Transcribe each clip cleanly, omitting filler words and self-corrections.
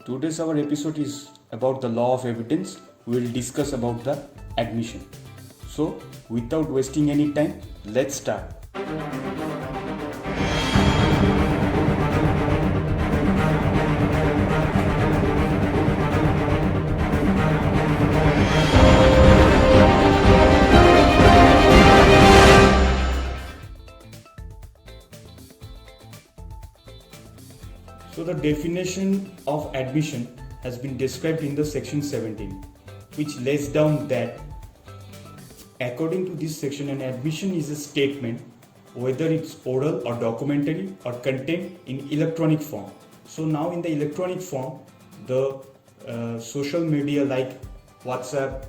Today's our episode is about the law of evidence. We will discuss about the admission. So, without wasting any time, let's start. So the definition of admission has been described in the section 17, which lays down that according to this section, an admission is a statement, whether it's oral or documentary or contained in electronic form. So now in the electronic form, the social media like WhatsApp,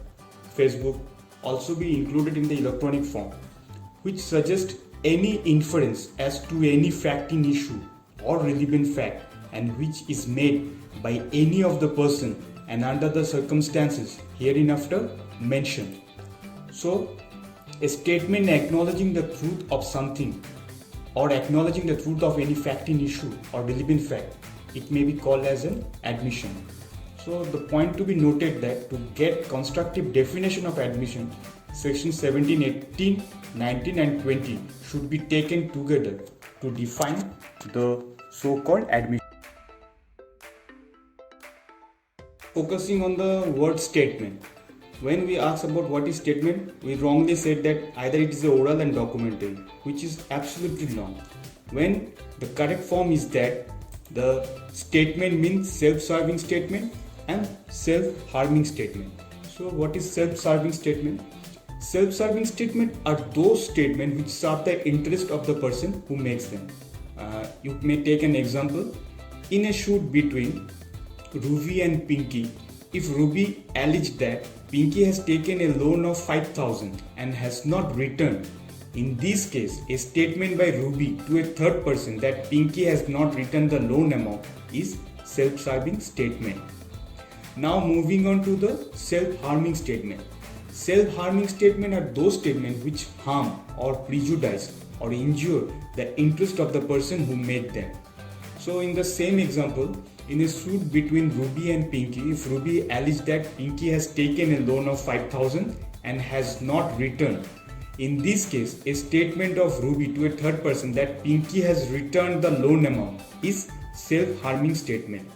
Facebook also be included in the electronic form, which suggests any inference as to any fact in issue or relevant fact, and which is made by any of the person and under the circumstances hereinafter mentioned. So, a statement acknowledging the truth of something or acknowledging the truth of any fact in issue or relevant fact, it may be called as an admission. So, the point to be noted that to get constructive definition of admission, section 17, 18, 19 and 20 should be taken together to define the so-called admission. Focusing on the word statement. When we ask about what is statement, we wrongly said that either it is oral and documentary, which is absolutely wrong. When the correct form is that the statement means self-serving statement and self-harming statement. So what is self-serving statement? Self-serving statement are those statements which serve the interest of the person who makes them. You may take an example. In a shoot between Ruby and Pinky, if Ruby alleged that Pinky has taken a loan of 5,000 and has not returned, in this case, a statement by Ruby to a third person that Pinky has not returned the loan amount is self-serving statement. Now moving on to the self-harming statement. Self-harming statement are those statements which harm or prejudice or injure the interest of the person who made them. So in the same example, in a suit between Ruby and Pinky, if Ruby alleged that Pinky has taken a loan of 5,000 and has not returned, in this case, a statement of Ruby to a third person that Pinky has returned the loan amount is self-harming statement.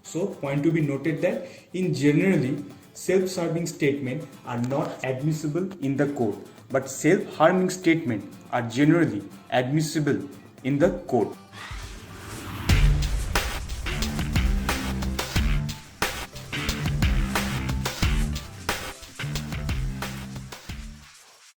So, point to be noted that in generally, self-serving statements are not admissible in the court, but self-harming statements are generally admissible in the court.